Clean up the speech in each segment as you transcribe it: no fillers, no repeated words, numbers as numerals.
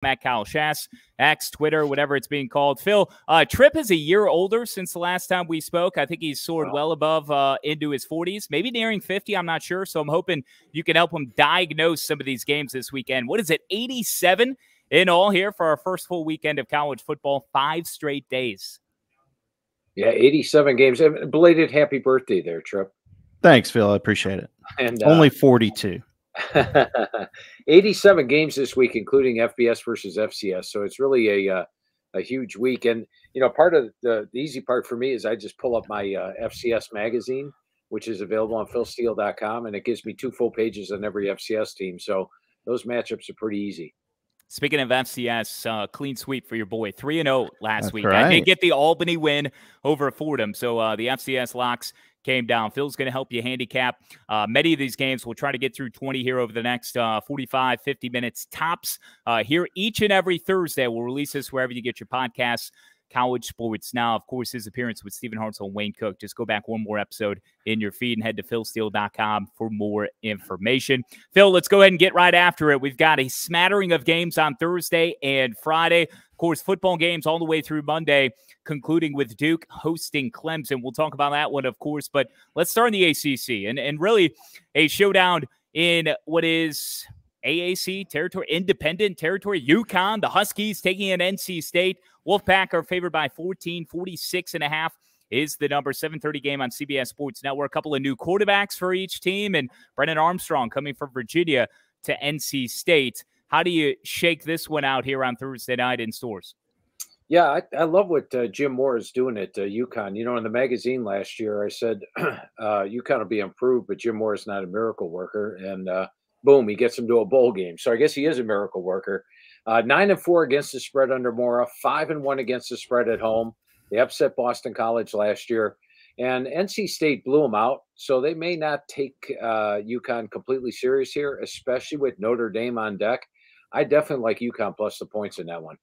at Kyle Schass, X, Twitter, whatever it's being called. Phil, Tripp is a year older since the last time we spoke. I think he's soared well above into his 40s, maybe nearing 50. I'm not sure. So I'm hoping you can help him diagnose some of these games this weekend. What is it, 87 in all here for our first full weekend of college football, 5 straight days? Yeah, 87 games. Belated happy birthday there, Tripp. Thanks, Phil. I appreciate it. And only 42. 87 games this week, including FBS versus FCS. So it's really a huge week. And, you know, part of the easy part for me is I just pull up my FCS magazine, which is available on PHILSTEELE.com, and it gives me 2 full pages on every FCS team. So those matchups are pretty easy. Speaking of FCS, clean sweep for your boy, 3-0 last week. Right. I did get the Albany win over Fordham, so the FCS locks came down. Phil's going to help you handicap many of these games. We'll try to get through 20 here over the next 45, 50 minutes tops here each and every Thursday. We'll release this wherever you get your podcasts. College Sports Now, of course, his appearance with Stephen Hartzell and Wayne Cook. Just go back one more episode in your feed and head to PhilSteele.com for more information. Phil, let's go ahead and get right after it. We've got a smattering of games on Thursday and Friday. Of course, football games all the way through Monday, concluding with Duke hosting Clemson. We'll talk about that one, of course, but let's start in the ACC and really a showdown in what is AAC territory, independent territory. UConn, the Huskies taking in NC State. Wolfpack are favored by 14, 46.5 is the number. 7:30 game on CBS Sports Network. A couple of new quarterbacks for each team, and Brennan Armstrong coming from Virginia to NC State. How do you shake this one out here on Thursday night in stores? Yeah, I love what Jim Moore is doing at UConn. You know, in the magazine last year, I said UConn will be improved, but Jim Moore is not a miracle worker. And boom, he gets him to a bowl game. So I guess he is a miracle worker. 9-4 against the spread under Mora, 5-1 against the spread at home. They upset Boston College last year, and NC State blew them out. So they may not take UConn completely serious here, especially with Notre Dame on deck. I definitely like UConn plus the points in that one.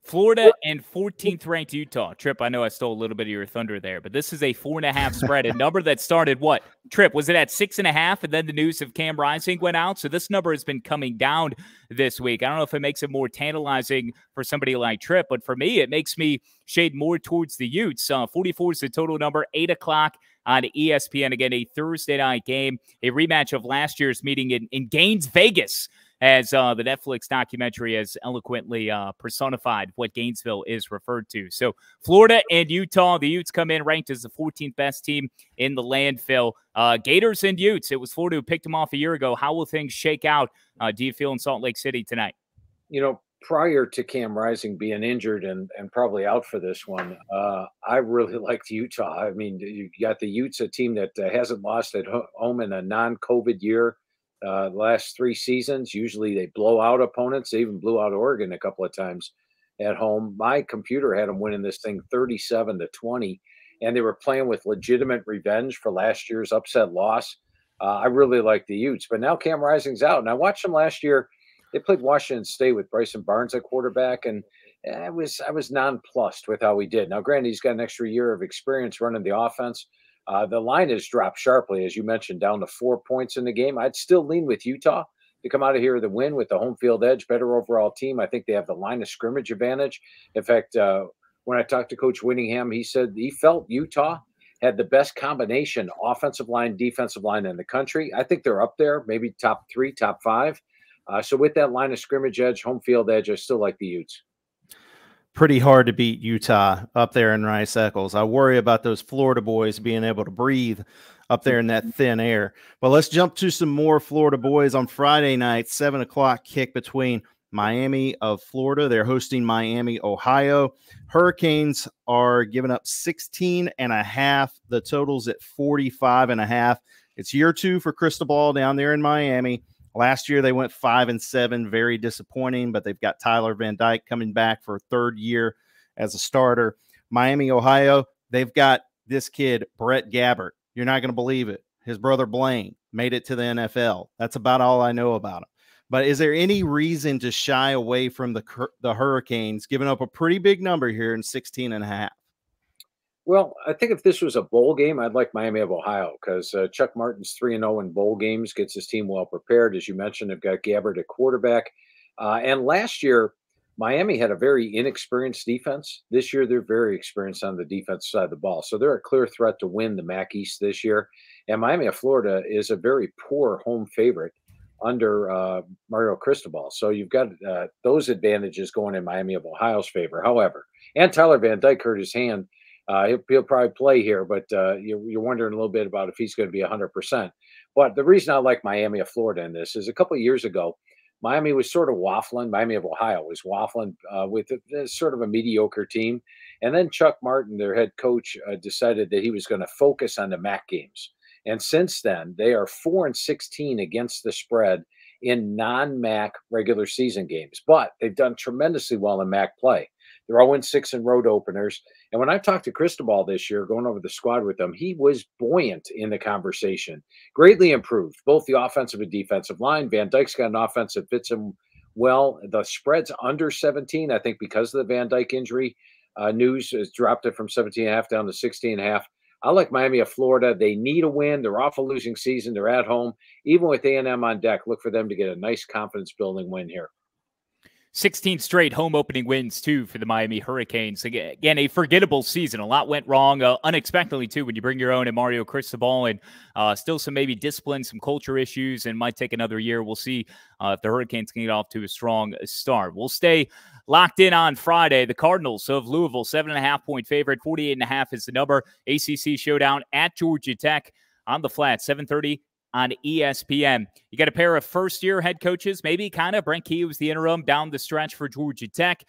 Florida and 14th ranked Utah. Tripp, I know I stole a little bit of your thunder there, but this is a 4.5 spread, a number that started what? Tripp, was it at 6.5? And then the news of Cam Rising went out. So this number has been coming down this week. I don't know if it makes it more tantalizing for somebody like Tripp, but for me, it makes me shade more towards the Utes. 44 is the total number, 8 o'clock on ESPN. Again, a Thursday night game, a rematch of last year's meeting in Gaines, Vegas, as the Netflix documentary has eloquently personified what Gainesville is referred to. So Florida and Utah, the Utes come in ranked as the 14th best team in the landfill. Gators and Utes, it was Florida who picked them off a year ago. How will things shake out, do you feel, in Salt Lake City tonight? You know, prior to Cam Rising being injured and probably out for this one, I really liked Utah. I mean, you got the Utes, a team that hasn't lost at home in a non-COVID year. The last 3 seasons, usually they blow out opponents. They even blew out Oregon a couple of times at home. My computer had them winning this thing 37-20, and they were playing with legitimate revenge for last year's upset loss. I really like the Utes, but now Cam Rising's out, and I watched them last year. They played Washington State with Bryson Barnes at quarterback, and I was nonplussed with how he did. Now, granted, he's got an extra year of experience running the offense. The line has dropped sharply, as you mentioned, down to 4 points in the game. I'd still lean with Utah to come out of here with a win with the home field edge, better overall team. I think they have the line of scrimmage advantage. In fact, when I talked to Coach Winningham, he said he felt Utah had the best combination offensive line, defensive line in the country. I think they're up there, maybe top 3, top 5. So with that line of scrimmage edge, home field edge, I still like the Utes. Pretty hard to beat Utah up there in Rice-Eccles. I worry about those Florida boys being able to breathe up there in that thin air. But let's jump to some more Florida boys on Friday night, 7 o'clock kick between Miami of Florida. They're hosting Miami, Ohio. Hurricanes are giving up 16.5. The total's at 45.5. It's year 2 for Cristobal down there in Miami. Last year, they went 5-7, very disappointing, but they've got Tyler Van Dyke coming back for a 3rd year as a starter. Miami, Ohio, they've got this kid, Brett Gabbert. You're not going to believe it. His brother Blaine made it to the NFL. That's about all I know about him. But is there any reason to shy away from the Hurricanes, giving up a pretty big number here in 16.5? Well, I think if this was a bowl game, I'd like Miami of Ohio because Chuck Martin's 3-0 in bowl games, gets his team well prepared. As you mentioned, they've got Gabbard at quarterback. And last year, Miami had a very inexperienced defense. This year, they're very experienced on the defensive side of the ball. So they're a clear threat to win the MAC East this year. And Miami of Florida is a very poor home favorite under Mario Cristobal. So you've got those advantages going in Miami of Ohio's favor. However, and Tyler Van Dyke hurt his hand. He'll probably play here, but you're wondering a little bit about if he's going to be 100%. But the reason I like Miami of Florida in this is a couple of years ago, Miami was sort of waffling. Miami of Ohio was waffling with sort of a mediocre team. And then Chuck Martin, their head coach, decided that he was going to focus on the MAC games. And since then, they are 4-16 against the spread in non-MAC regular season games. But they've done tremendously well in MAC play. They're 0-6 in road openers. And when I talked to Cristobal this year, going over the squad with them, he was buoyant in the conversation, greatly improved, both the offensive and defensive line. Van Dyke's got an offense that fits him well. The spread's under 17, I think, because of the Van Dyke injury. News has dropped it from 17.5 down to 16.5. I like Miami of Florida. They need a win. They're off a losing season. They're at home. Even with A&M on deck, look for them to get a nice confidence-building win here. 16 straight home opening wins, too, for the Miami Hurricanes. Again, a forgettable season. A lot went wrong unexpectedly, too, when you bring your own and Mario Cristobal, and still some maybe discipline, some culture issues, and might take another year. We'll see if the Hurricanes can get off to a strong start. We'll stay locked in on Friday. The Cardinals of Louisville, 7.5-point favorite, 48.5 is the number. ACC showdown at Georgia Tech on the flat, 7:30 on ESPN. You got a pair of first-year head coaches, maybe kind of. Brent Key was the interim down the stretch for Georgia Tech,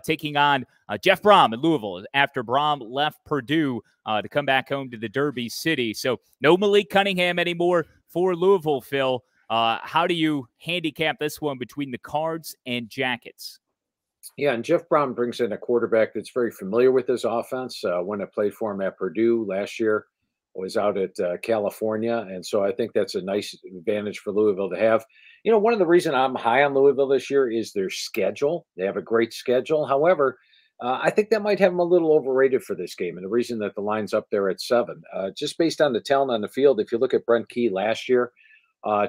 taking on Jeff Brom in Louisville after Brom left Purdue to come back home to the Derby City. So no Malik Cunningham anymore for Louisville, Phil. How do you handicap this one between the Cards and Jackets? Yeah, and Jeff Brom brings in a quarterback that's very familiar with his offense. When I played for him at Purdue last year, was out at California. And so I think that's a nice advantage for Louisville to have. You know, one of the reasons I'm high on Louisville this year is their schedule. They have a great schedule. However, I think that might have them a little overrated for this game. And the reason that the line's up there at 7, just based on the talent on the field, if you look at Brent Key last year,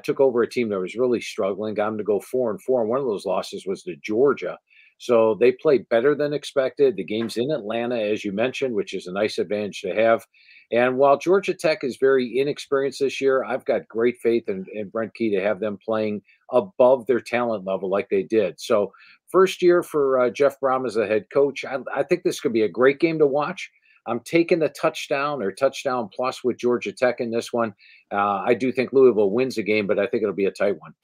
took over a team that was really struggling, got them to go 4-4. And one of those losses was to Georgia. So they played better than expected. The game's in Atlanta, as you mentioned, which is a nice advantage to have. And while Georgia Tech is very inexperienced this year, I've got great faith in Brent Key to have them playing above their talent level like they did. So first year for Jeff Brom as a head coach, I think this could be a great game to watch. I'm taking the touchdown or touchdown plus with Georgia Tech in this one. I do think Louisville wins the game, but I think it'll be a tight one.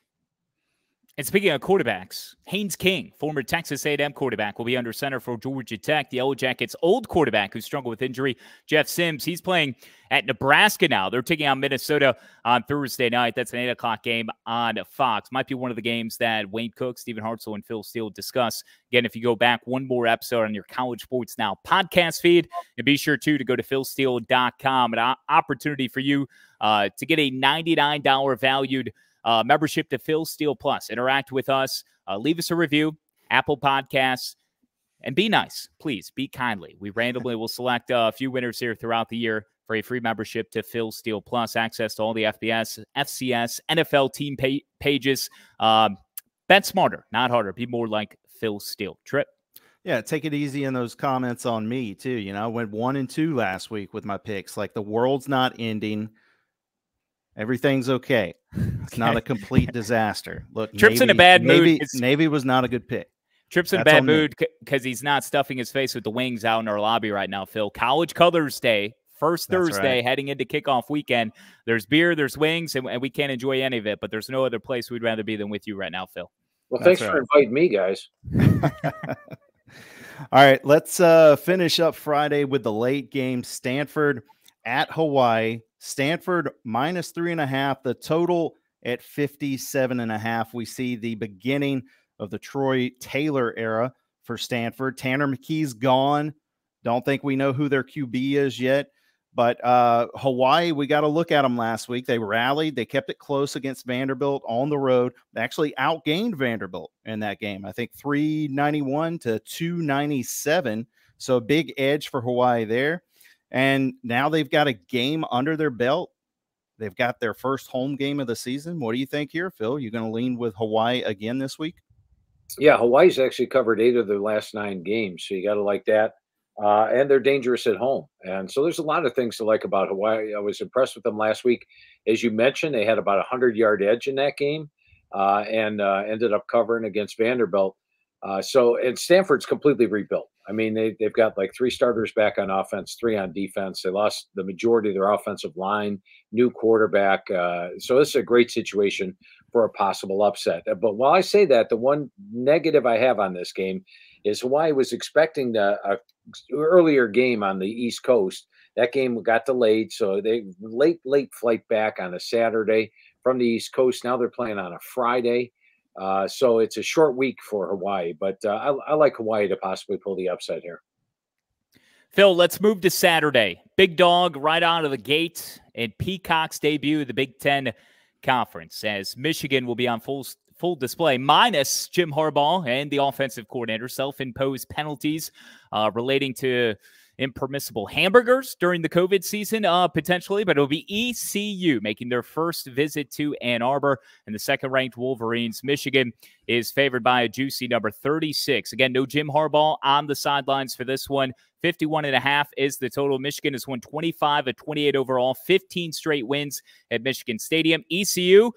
And speaking of quarterbacks, Haynes King, former Texas A&M quarterback, will be under center for Georgia Tech. The Yellow Jackets' old quarterback who struggled with injury, Jeff Sims, he's playing at Nebraska now. They're taking on Minnesota on Thursday night. That's an 8 o'clock game on Fox. Might be one of the games that Wayne Cook, Stephen Hartzell, and Phil Steele discuss. Again, if you go back one more episode on your College Sports Now podcast feed, and be sure, too, to go to philsteele.com. An opportunity for you to get a $99 valued membership to Phil Steele Plus. Interact with us. Leave us a review, Apple Podcasts, and be nice. Please, be kindly. We randomly will select a few winners here throughout the year for a free membership to Phil Steele Plus. Access to all the FBS, FCS, NFL team pages. Bet smarter, not harder. Be more like Phil Steele. Tripp? Yeah, take it easy in those comments on me, too. You know, I went 1-2 last week with my picks. Like, the world's not ending. Everything's okay. It's not a complete disaster. Look, Tripp's in a bad mood. Navy was not a good pick. Tripp's in a bad mood because he's not stuffing his face with the wings out in our lobby right now, Phil. College Colors Day, first Thursday, heading into kickoff weekend. There's beer, there's wings, and we can't enjoy any of it, but there's no other place we'd rather be than with you right now, Phil. Well, thanks for inviting me, guys. All right, let's finish up Friday with the late game. Stanford at Hawaii. Stanford -3.5. The total at 57.5. We see the beginning of the Troy Taylor era for Stanford. Tanner McKee's gone. Don't think we know who their QB is yet. But Hawaii, we got to look at them last week. They rallied. They kept it close against Vanderbilt on the road. They actually outgained Vanderbilt in that game. I think 391 to 297. So a big edge for Hawaii there. And now they've got a game under their belt. They've got their first home game of the season. What do you think here, Phil? You going to lean with Hawaii again this week? Yeah, Hawaii's actually covered 8 of their last 9 games, so you got to like that. And they're dangerous at home. And so there's a lot of things to like about Hawaii. I was impressed with them last week. As you mentioned, they had about a 100-yard edge in that game and ended up covering against Vanderbilt. And Stanford's completely rebuilt. I mean, they've got like 3 starters back on offense, 3 on defense. They lost the majority of their offensive line, new quarterback. So this is a great situation for a possible upset. But while I say that, the one negative I have on this game is Hawaii was expecting a earlier game on the East Coast. That game got delayed, so they late flight back on a Saturday from the East Coast. Now they're playing on a Friday. So it's a short week for Hawaii, but I like Hawaii to possibly pull the upset here. Phil, let's move to Saturday. Big dog right out of the gate and Peacock's debut of the Big Ten Conference, as Michigan will be on full display, minus Jim Harbaugh and the offensive coordinator, self-imposed penalties relating to impermissible hamburgers during the COVID season, potentially, but it'll be ECU making their first visit to Ann Arbor, and the second-ranked Wolverines. Michigan is favored by a juicy number 36. Again, no Jim Harbaugh on the sidelines for this one. 51.5 is the total. Michigan has won 25 of 28 overall, 15 straight wins at Michigan Stadium. ECU,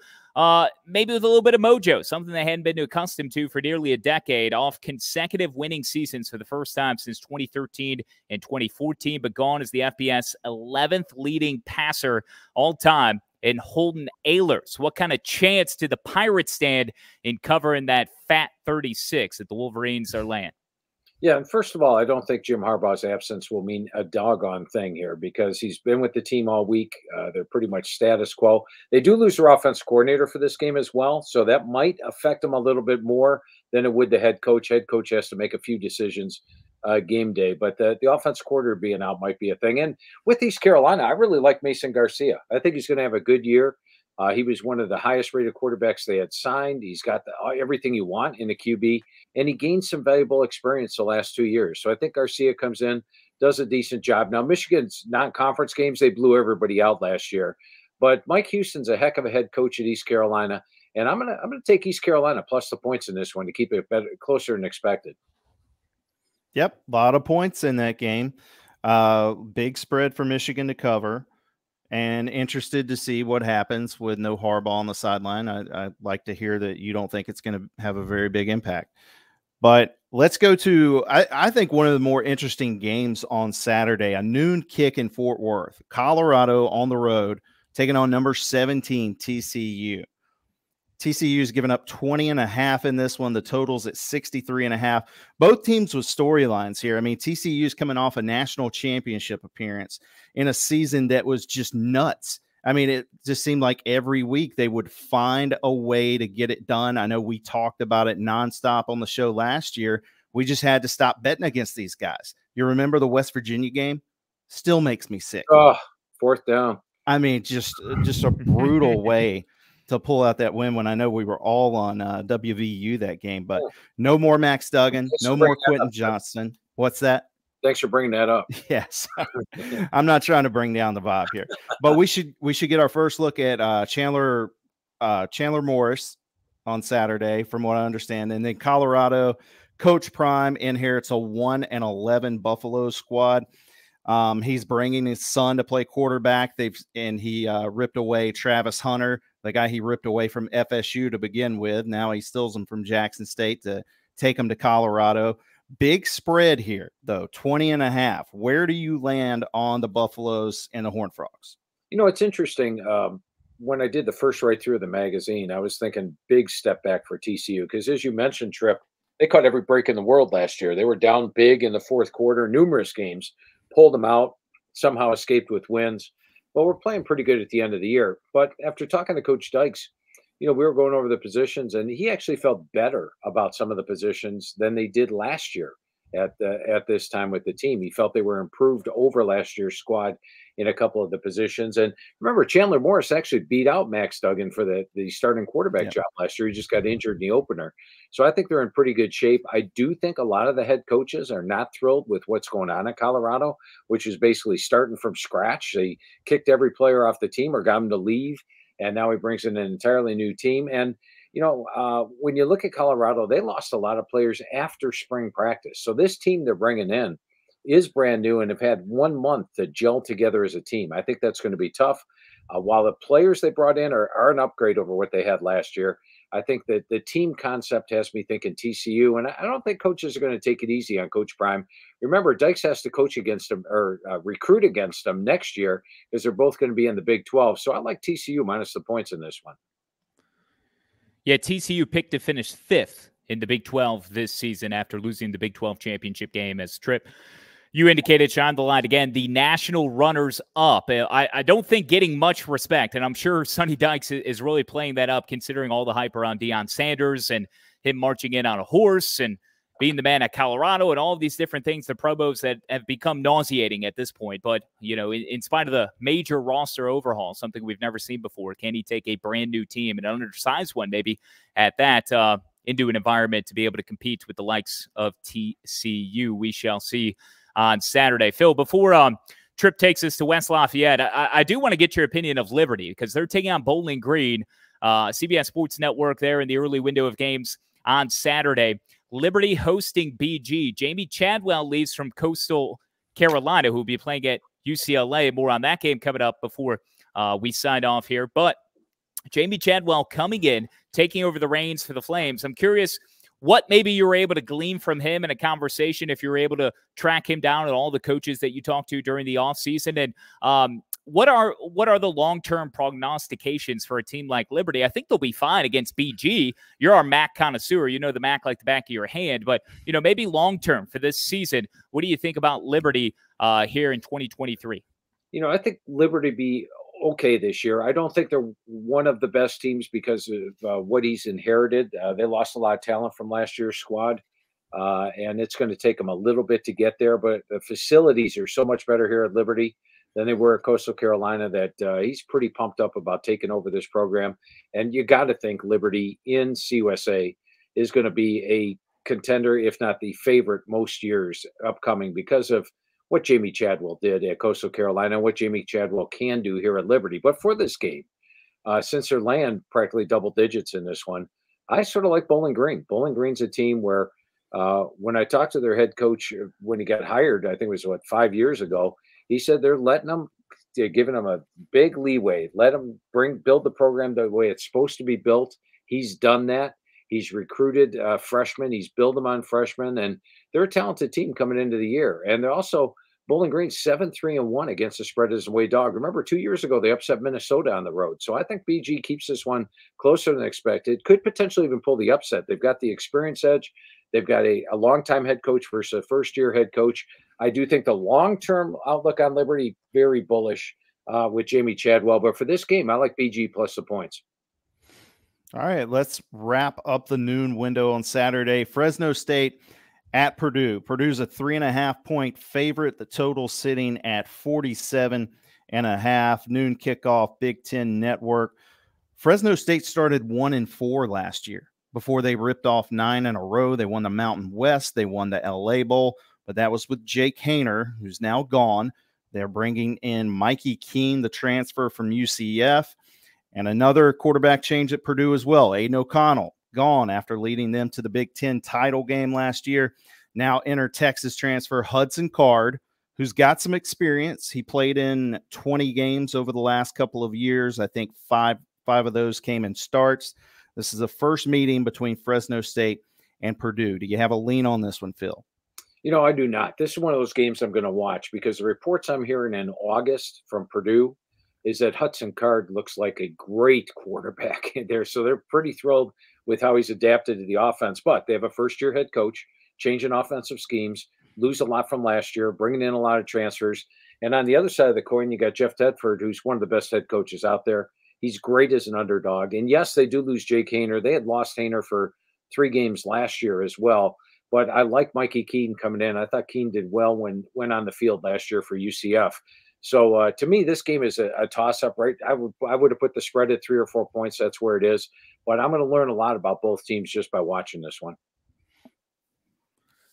maybe with a little bit of mojo, something they hadn't been accustomed to for nearly a decade, off consecutive winning seasons for the first time since 2013 and 2014, but gone is the FBS 11th leading passer all time in Holden Ahlers. What kind of chance did the Pirates stand in covering that fat 36 that the Wolverines are laying? Yeah, and first of all, I don't think Jim Harbaugh's absence will mean a doggone thing here because he's been with the team all week. They're pretty much status quo. They do lose their offensive coordinator for this game as well, so that might affect them a little bit more than it would the head coach. Head coach has to make a few decisions game day, but the offensive coordinator being out might be a thing. And with East Carolina, I really like Mason Garcia. I think he's going to have a good year. He was one of the highest rated quarterbacks they had signed. He's got everything you want in a QB, and he gained some valuable experience the last 2 years. So I think Garcia comes in, does a decent job. Now, Michigan's non-conference games, they blew everybody out last year. But Mike Houston's a heck of a head coach at East Carolina, and I'm gonna take East Carolina plus the points in this one to keep it closer than expected. Yep, a lot of points in that game. Big spread for Michigan to cover. And interested to see what happens with no Harbaugh on the sideline. I'd like to hear that you don't think it's going to have a very big impact. But let's go to, I think, one of the more interesting games on Saturday, a noon kick in Fort Worth. Colorado on the road, taking on number 17 TCU. TCU's given up 20.5 in this one. The total's at 63.5. Both teams with storylines here. I mean, TCU's coming off a national championship appearance in a season that was just nuts. I mean, it just seemed like every week they would find a way to get it done. I know we talked about it nonstop on the show last year. We just had to stop betting against these guys. You remember the West Virginia game? Still makes me sick. Oh, 4th down. I mean, just a brutal way to pull out that win when I know we were all on WVU that game. But no more Max Duggan, no more Quentin Johnston. What's that? Thanks for bringing that up. Yes. I'm not trying to bring down the vibe here. But we should get our first look at Chandler Morris on Saturday, from what I understand. And then Colorado, Coach Prime inherits a 1-11 Buffalo squad. He's bringing his son to play quarterback. He ripped away Travis Hunter, the guy he ripped away from FSU to begin with. Now he steals him from Jackson State to take him to Colorado. Big spread here, though, 20.5. Where do you land on the Buffaloes and the Horned Frogs? You know, it's interesting. When I did the first right through of the magazine, I was thinking big step back for TCU because, as you mentioned, Tripp, they caught every break in the world last year. They were down big in the fourth quarter, numerous games, pulled them out, somehow escaped with wins. Well, we're playing pretty good at the end of the year. But after talking to Coach Dykes, you know, we were going over the positions, and he actually felt better about some of the positions than they did last year. at this time with the team. He felt they were improved over last year's squad in a couple of the positions. And remember, Chandler Morris actually beat out Max Duggan for the starting quarterback job last year. He just got injured in the opener. So I think they're in pretty good shape. I do think a lot of the head coaches are not thrilled with what's going on in Colorado, which is basically starting from scratch. They kicked every player off the team or got him to leave, and now he brings in an entirely new team. And when you look at Colorado, they lost a lot of players after spring practice. So this team they're bringing in is brand new and have had 1 month to gel together as a team. I think that's going to be tough. While the players they brought in are an upgrade over what they had last year, I think that the team concept has me thinking TCU, and I don't think coaches are going to take it easy on Coach Prime. Remember, Dykes has to coach against them or recruit against them next year because they're both going to be in the Big 12. So I like TCU minus the points in this one. Yeah, TCU picked to finish 5th in the Big 12 this season after losing the Big 12 championship game. As Tripp, you indicated, shine the light again, the national runners-up. I don't think getting much respect, and I'm sure Sonny Dykes is really playing that up considering all the hype around Deion Sanders and him marching in on a horse and being the man at Colorado and all of these different things, the promos that have become nauseating at this point. But, in spite of the major roster overhaul, something we've never seen before, can he take a brand new team, an undersized one maybe at that, into an environment to be able to compete with the likes of TCU? We shall see on Saturday. Phil, before Tripp takes us to West Lafayette, I do want to get your opinion of Liberty because they're taking on Bowling Green, CBS Sports Network there in the early window of games on Saturday. Liberty hosting BG. Jamie Chadwell leaves from Coastal Carolina, who will be playing at UCLA. More on that game coming up before we sign off here. But Jamie Chadwell coming in, taking over the reins for the Flames. I'm curious what maybe you were able to glean from him in a conversation, if you were able to track him down and all the coaches that you talked to during the offseason. And what are the long-term prognostications for a team like Liberty? I think they'll be fine against BG. You're our MAC connoisseur. You know the MAC like the back of your hand. But, maybe long-term for this season, what do you think about Liberty here in 2023? I think Liberty be okay this year. I don't think they're one of the best teams because of what he's inherited. They lost a lot of talent from last year's squad, and it's going to take them a little bit to get there. But the facilities are so much better here at Liberty than they were at Coastal Carolina that he's pretty pumped up about taking over this program. And you got to think Liberty in CUSA is going to be a contender, if not the favorite most years upcoming because of what Jamie Chadwell did at Coastal Carolina and what Jamie Chadwell can do here at Liberty. But for this game, since they're laying practically double digits in this one, I sort of like Bowling Green. Bowling Green's a team where when I talked to their head coach when he got hired, I think it was 5 years ago, he said they're giving them a big leeway, let them build the program the way it's supposed to be built. He's done that. He's recruited freshmen. He's built them on freshmen, and they're a talented team coming into the year. And they're also Bowling Green 7-3-1 against the spread as a away dog. Remember, 2 years ago they upset Minnesota on the road. So I think BG keeps this one closer than expected. Could potentially even pull the upset. They've got the experience edge. They've got a longtime head coach versus a first-year head coach. I do think the long-term outlook on Liberty very bullish with Jamie Chadwell. But for this game, I like BG plus the points. All right, let's wrap up the noon window on Saturday. Fresno State at Purdue. Purdue's a 3.5-point favorite. The total sitting at 47.5. Noon kickoff, Big Ten Network. Fresno State started 1-4 last year before they ripped off 9 in a row. They won the Mountain West. They won the LA Bowl, but that was with Jake Haener, who's now gone. They're bringing in Mikey Keene, the transfer from UCF. And another quarterback change at Purdue as well. Aiden O'Connell, gone after leading them to the Big Ten title game last year. Now enter Texas transfer Hudson Card, who's got some experience. He played in 20 games over the last couple of years. I think five of those came in starts. This is the first meeting between Fresno State and Purdue. Do you have a lean on this one, Phil? I do not. This is one of those games I'm going to watch because the reports I'm hearing in August from Purdue is that Hudson Card looks like a great quarterback there. So they're pretty thrilled with how he's adapted to the offense. But they have a first-year head coach, changing offensive schemes, lose a lot from last year, bringing in a lot of transfers. And on the other side of the coin, you got Jeff Tedford, who's one of the best head coaches out there. He's great as an underdog. And yes, they do lose Jake Haener. They had lost Haener for 3 games last year as well. But I like Mikey Keene coming in. I thought Keene did well when went on the field last year for UCF. So to me, this game is a toss-up, right? I would have put the spread at 3 or 4 points. That's where it is. But I'm going to learn a lot about both teams just by watching this one.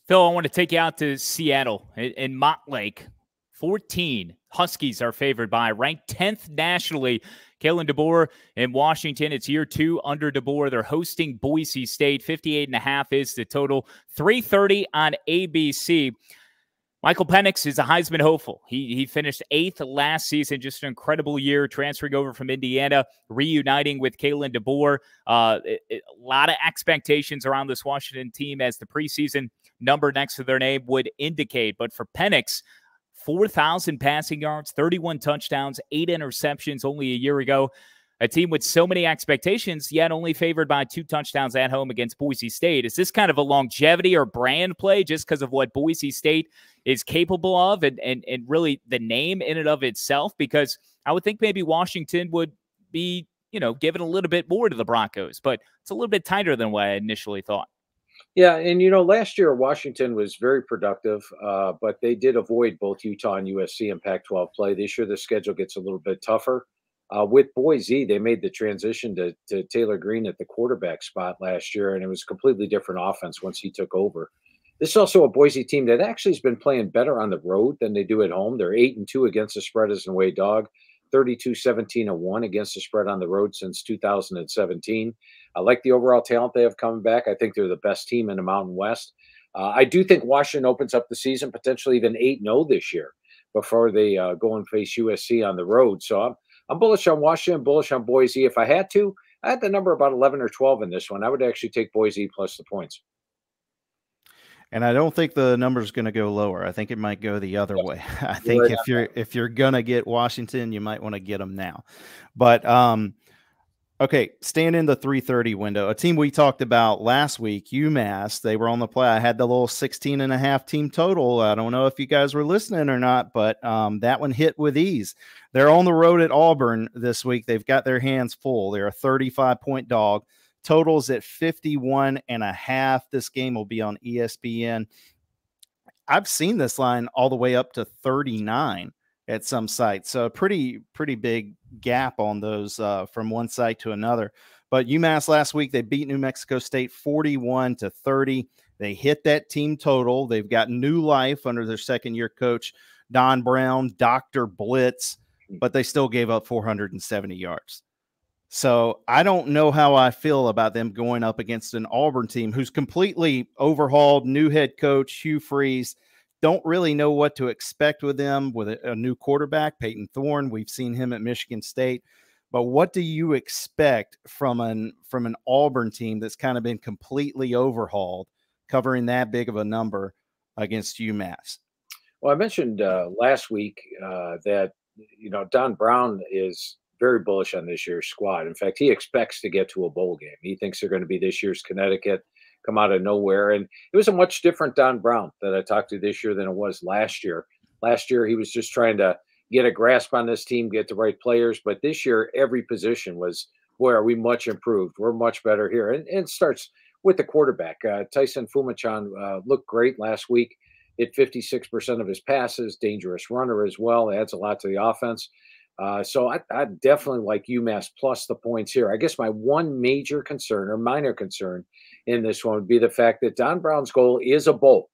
Phil, I want to take you out to Seattle in Montlake. 14 Huskies are favored by, ranked 10th nationally. Kalen DeBoer in Washington. It's year 2 under DeBoer. They're hosting Boise State. 58.5 is the total. 3:30 on ABC. Michael Penix is a Heisman hopeful. He finished 8th last season. Just an incredible year, transferring over from Indiana, reuniting with Kalen DeBoer. A lot of expectations around this Washington team, as the preseason number next to their name would indicate. But for Penix, 4,000 passing yards, 31 touchdowns, 8 interceptions only a year ago. A team with so many expectations, yet only favored by 2 touchdowns at home against Boise State. Is this kind of a longevity or brand play just because of what Boise State is capable of and really the name in and of itself? Because I would think maybe Washington would be, given a little bit more to the Broncos, but it's a little bit tighter than what I initially thought. Yeah, and last year Washington was very productive, but they did avoid both Utah and USC in Pac-12 play. This year the schedule gets a little bit tougher. With Boise, they made the transition to Taylor Green at the quarterback spot last year, and it was a completely different offense once he took over. This is also a Boise team that actually has been playing better on the road than they do at home. They're 8-2 against the spread as an away dog, 32-17-1 against the spread on the road since 2017. I like the overall talent they have coming back. I think they're the best team in the Mountain West. I do think Washington opens up the season potentially even 8-0 this year before they go and face USC on the road. So I'm bullish on Washington, bullish on Boise. If I had to, I had the number about 11 or 12 in this one. I would actually take Boise plus the points. And I don't think the number is going to go lower. I think it might go the other way. I think if you're going to get Washington, you might want to get them now. But okay, staying in the 3:30 window, a team we talked about last week, UMass, they were on the play. I had the little 16.5 team total. I don't know if you guys were listening or not, but that one hit with ease. They're on the road at Auburn this week. They've got their hands full. They're a 35-point dog. Totals at 51.5. This game will be on ESPN. I've seen this line all the way up to 39 at some sites. So a pretty big gap on those from one site to another. But UMass last week, they beat New Mexico State 41-30. They hit that team total. They've got new life under their second-year coach, Don Brown, Dr. Blitz, but they still gave up 470 yards. So I don't know how I feel about them going up against an Auburn team who's completely overhauled, new head coach, Hugh Freeze. Don't really know what to expect with them with a new quarterback, Peyton Thorne. We've seen him at Michigan State. But what do you expect from an Auburn team that's kind of been completely overhauled, covering that big of a number against UMass? Well, I mentioned last week that, Don Brown is very bullish on this year's squad. In fact, he expects to get to a bowl game. He thinks they're going to be this year's Connecticut, come out of nowhere. And it was a much different Don Brown that I talked to this year than it was last year. Last year, he was just trying to get a grasp on this team, get the right players. But this year, every position was, boy, are we much improved. We're much better here. And it starts with the quarterback. Tyson Fumachan looked great last week. Hit 56% of his passes, dangerous runner as well. Adds a lot to the offense. So I definitely like UMass plus the points here. I guess my one major concern or minor concern in this one would be the fact that Don Brown's goal is a bowl.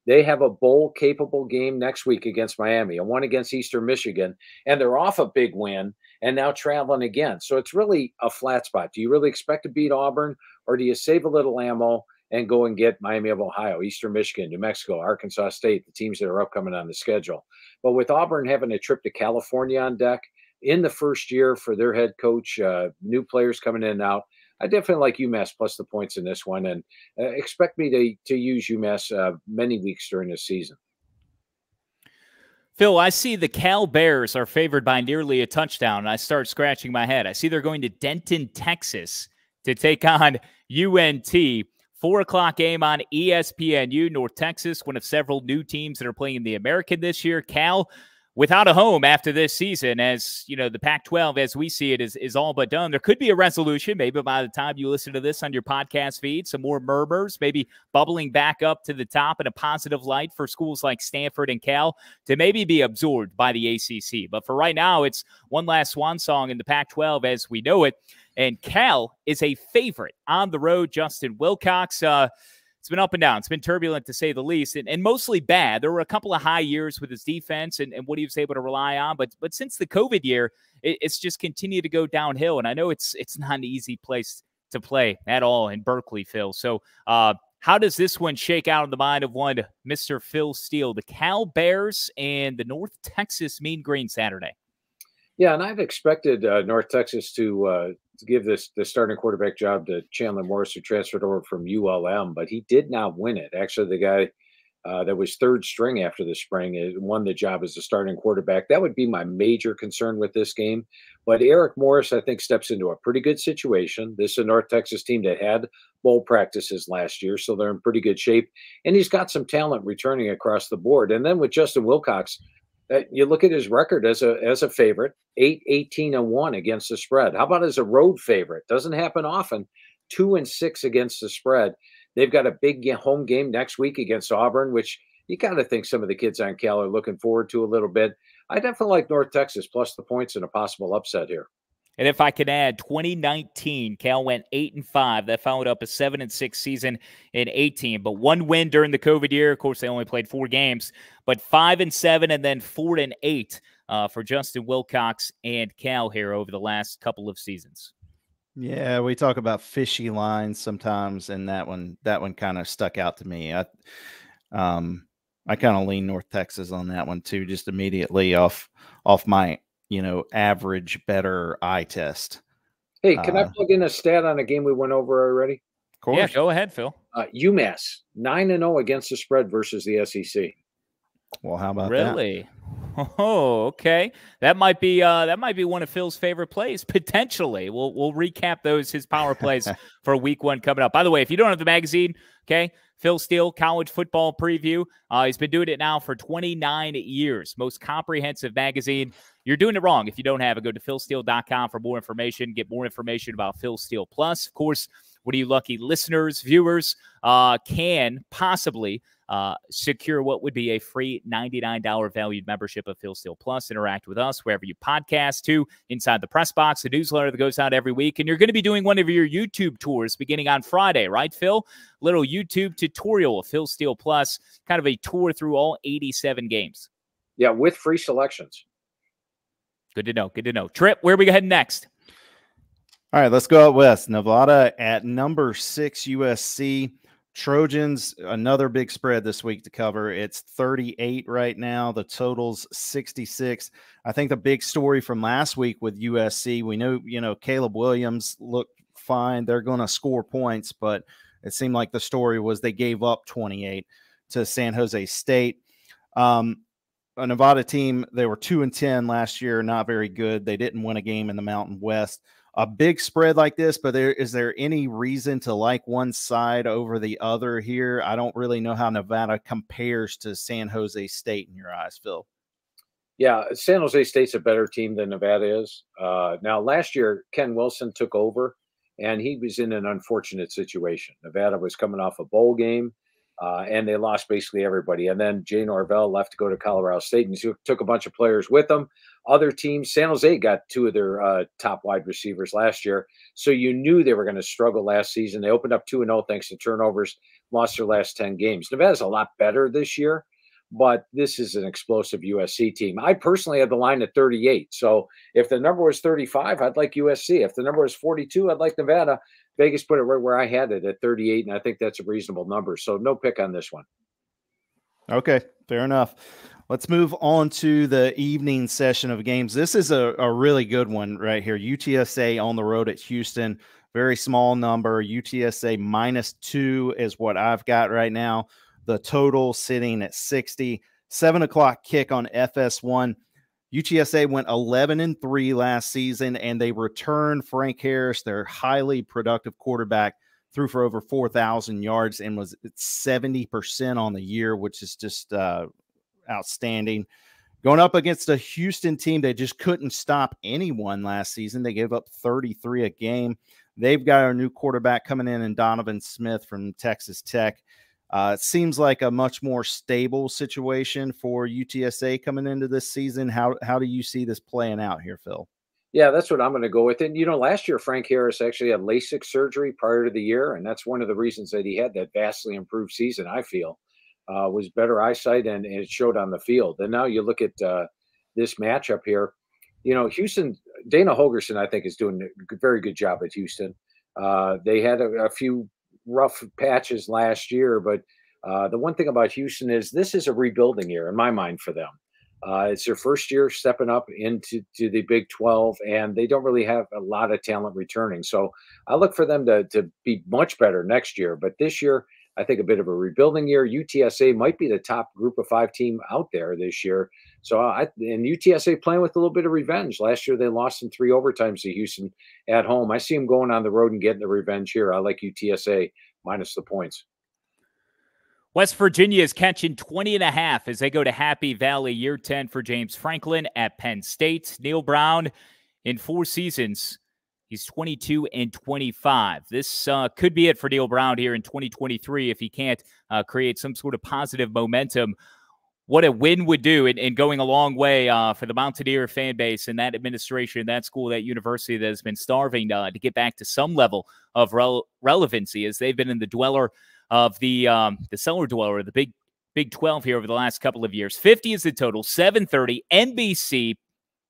They have a bowl-capable game next week against Miami, a one against Eastern Michigan, and they're off a big win and now traveling again. So it's really a flat spot. Do you really expect to beat Auburn, or do you save a little ammo and go and get Miami of Ohio, Eastern Michigan, New Mexico, Arkansas State, the teams that are upcoming on the schedule? But with Auburn having a trip to California on deck in the first year for their head coach, new players coming in and out, I definitely like UMass plus the points in this one, and expect me to use UMass many weeks during this season. Phil, I see the Cal Bears are favored by nearly a touchdown, and I start scratching my head. I see they're going to Denton, Texas to take on UNT. 4 o'clock game on ESPNU. North Texas, one of several new teams that are playing in the American this year. Cal, without a home after this season, as you know, the Pac-12, as we see it, is all but done. There could be a resolution, maybe by the time you listen to this on your podcast feed, some more murmurs, maybe bubbling back up to the top in a positive light for schools like Stanford and Cal to maybe be absorbed by the ACC. But for right now, it's one last swan song in the Pac-12 as we know it. And Cal is a favorite on the road. Justin Wilcox, it's been up and down. It's been turbulent, to say the least, and mostly bad. There were a couple of high years with his defense and what he was able to rely on. But since the COVID year, it's just continued to go downhill. And I know it's not an easy place to play at all in Berkeley, Phil. So how does this one shake out in the mind of one Mr. Phil Steele, the Cal Bears and the North Texas Mean Green Saturday? Yeah, and I've expected North Texas to give the starting quarterback job to Chandler Morris, who transferred over from ULM, but he did not win it. Actually, the guy that was third string after the spring won the job as the starting quarterback. That would be my major concern with this game. But Eric Morris, I think, steps into a pretty good situation. This is a North Texas team that had bowl practices last year, so they're in pretty good shape. And he's got some talent returning across the board. And then with Justin Wilcox, you look at his record as a favorite, 8-18-1 against the spread. How about as a road favorite? Doesn't happen often. 2-6 against the spread. They've got a big home game next week against Auburn, which you got to think some of the kids on Cal are looking forward to a little bit. I definitely like North Texas plus the points and a possible upset here. And if I could add, 2019, Cal went 8-5. That followed up a 7-6 season in 18. But one win during the COVID year. Of course, they only played 4 games. But 5-7 and then 4-8 for Justin Wilcox and Cal here over the last couple of seasons. Yeah, we talk about fishy lines sometimes, and that one kind of stuck out to me. I kind of lean North Texas on that one too, just immediately off my average better eye test. Hey, can I plug in a stat on a game we went over already? Of course. Yeah, go ahead, Phil. UMass 9-0 against the spread versus the SEC. Well, how about really? Oh, okay. That might be one of Phil's favorite plays potentially. We'll recap his power plays for week 1 coming up. By the way, if you don't have the magazine, okay, Phil Steele College Football Preview. He's been doing it now for 29 years. Most comprehensive magazine. You're doing it wrong if you don't have it. Go to philsteele.com for more information. Get more information about Phil Steele Plus. Of course, what are you lucky listeners, viewers can possibly secure what would be a free $99 valued membership of Phil Steele Plus. Interact with us wherever you podcast to, inside the press box, the newsletter that goes out every week. And you're going to be doing one of your YouTube tours beginning on Friday, right, Phil? Little YouTube tutorial of Phil Steele Plus, kind of a tour through all 87 games. Yeah, with free selections. Good to know. Good to know. Tripp, where are we heading next? All right, let's go out west. Nevada at number 6, USC. Trojans, another big spread this week to cover. It's 38 right now. The total's 66. I think the big story from last week with USC, we know, Caleb Williams looked fine. They're going to score points, but it seemed like the story was they gave up 28 to San Jose State. A Nevada team, they were 2-10 last year, not very good. They didn't win a game in the Mountain West. A big spread like this, but is there any reason to like one side over the other here? I don't really know how Nevada compares to San Jose State in your eyes, Phil. Yeah, San Jose State's a better team than Nevada is. Now, last year, Ken Wilson took over, and he was in an unfortunate situation. Nevada was coming off a bowl game, and they lost basically everybody. And then Jay Norvell left to go to Colorado State, and he took a bunch of players with him. Other teams, San Jose got 2 of their top wide receivers last year, so you knew they were going to struggle last season. They opened up 2-0 thanks to turnovers, lost their last 10 games. Nevada's a lot better this year, but this is an explosive USC team. I personally had the line at 38, so if the number was 35, I'd like USC. If the number was 42, I'd like Nevada. Vegas put it right where I had it at 38, and I think that's a reasonable number, so no pick on this one. Okay, fair enough. Let's move on to the evening session of games. This is a really good one right here. UTSA on the road at Houston. Very small number. UTSA -2 is what I've got right now. The total sitting at 60. 7 o'clock kick on FS1. UTSA went 11-3 last season, and they returned Frank Harris, their highly productive quarterback, threw for over 4,000 yards and was 70% on the year, which is just outstanding. Going up against a Houston team that just couldn't stop anyone last season. They gave up 33 a game. They've got our new quarterback coming in Donovan Smith from Texas Tech. It seems like a much more stable situation for UTSA coming into this season. How do you see this playing out here, Phil? Yeah, that's what I'm going to go with. And, last year, Frank Harris actually had LASIK surgery prior to the year. And that's one of the reasons that he had that vastly improved season, I feel, was better eyesight, and it showed on the field. And now you look at this matchup here. Houston, Dana Holgerson, I think, is doing a very good job at Houston. They had a few rough patches last year, but the one thing about Houston is this is a rebuilding year in my mind for them. It's their first year stepping up into the Big 12, and they don't really have a lot of talent returning. So I look for them to be much better next year. But this year, I think a bit of a rebuilding year. UTSA might be the top group of 5 team out there this year. So and UTSA playing with a little bit of revenge. Last year, they lost in 3 overtimes to Houston at home. I see them going on the road and getting the revenge here. I like UTSA minus the points. West Virginia is catching 20.5 as they go to Happy Valley, year 10 for James Franklin at Penn State. Neil Brown, in 4 seasons, he's 22-25. This could be it for Neil Brown here in 2023 if he can't create some sort of positive momentum. What a win would do, and going a long way for the Mountaineer fan base and that administration, that school, that university that has been starving to get back to some level of relevancy, as they've been in the dweller of the cellar dweller, the Big 12 here over the last couple of years. 50 is the total, 7:30, NBC,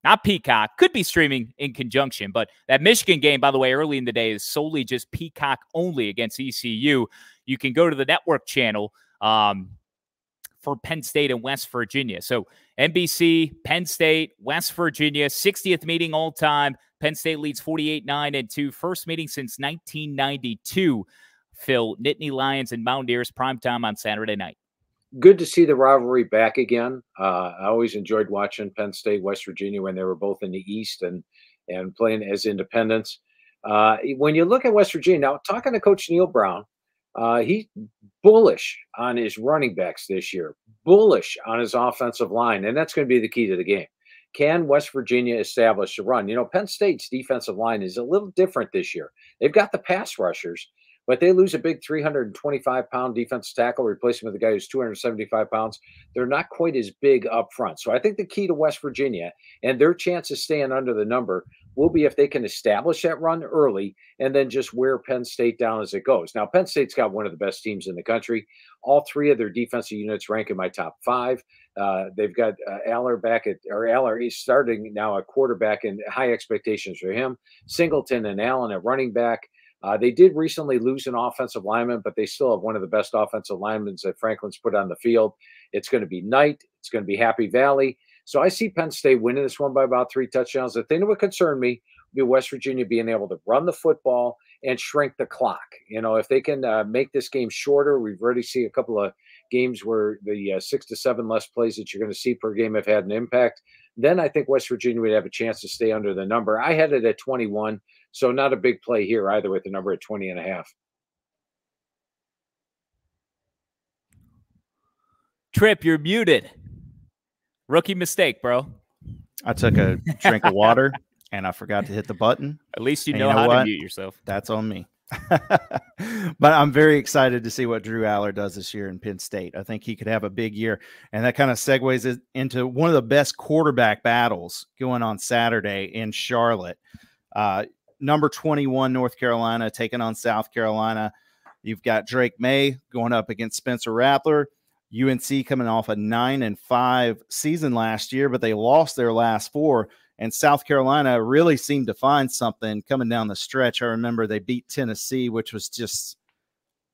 not Peacock, could be streaming in conjunction, but that Michigan game, by the way, early in the day is solely just Peacock only against ECU. You can go to the network channel for Penn State and West Virginia. So NBC, Penn State, West Virginia, 60th meeting all time. Penn State leads 48-9-2, first meeting since 1992. Phil, Nittany Lions and Mountaineers, primetime on Saturday night. Good to see the rivalry back again. I always enjoyed watching Penn State, West Virginia when they were both in the East and playing as independents. When you look at West Virginia, now talking to Coach Neil Brown, he's bullish on his running backs this year, bullish on his offensive line, and that's going to be the key to the game. Can West Virginia establish a run? Penn State's defensive line is a little different this year. They've got the pass rushers, but they lose a big 325-pound defensive tackle, replace him with a guy who's 275 pounds. They're not quite as big up front. So I think the key to West Virginia and their chance of staying under the number will be if they can establish that run early and then just wear Penn State down as it goes. Now, Penn State's got one of the best teams in the country. All 3 of their defensive units rank in my top 5. They've got Aller is starting now a quarterback, and high expectations for him. Singleton and Allen at running back. They did recently lose an offensive lineman, but they still have one of the best offensive linemen that Franklin's put on the field. It's going to be Knight. It's going to be Happy Valley. So I see Penn State winning this one by about 3 touchdowns. The thing that would concern me would be West Virginia being able to run the football and shrink the clock. If they can make this game shorter, we've already seen a couple of games where the 6 to 7 less plays that you're going to see per game have had an impact. Then I think West Virginia would have a chance to stay under the number. I had it at 21. So not a big play here either with the number at 20.5. Tripp, you're muted. Rookie mistake, bro. I took a drink of water and I forgot to hit the button. At least you know how to mute yourself. That's on me. But I'm very excited to see what Drew Aller does this year in Penn State. I think he could have a big year. And that kind of segues into one of the best quarterback battles going on Saturday in Charlotte. Number 21, North Carolina, taking on South Carolina. You've got Drake May going up against Spencer Rattler. UNC coming off a 9-5 season last year, but they lost their last 4. And South Carolina really seemed to find something coming down the stretch. I remember they beat Tennessee, which was just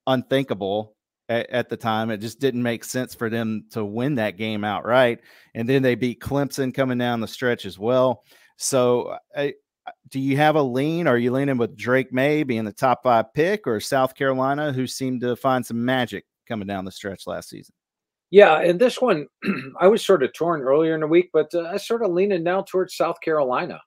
unthinkable at the time. It just didn't make sense for them to win that game outright. And then they beat Clemson coming down the stretch as well. So do you have a lean? Are you leaning with Drake May being the top 5 pick, or South Carolina, who seemed to find some magic coming down the stretch last season? Yeah, and this one, I was sort of torn earlier in the week, but I sort of leaning now towards South Carolina,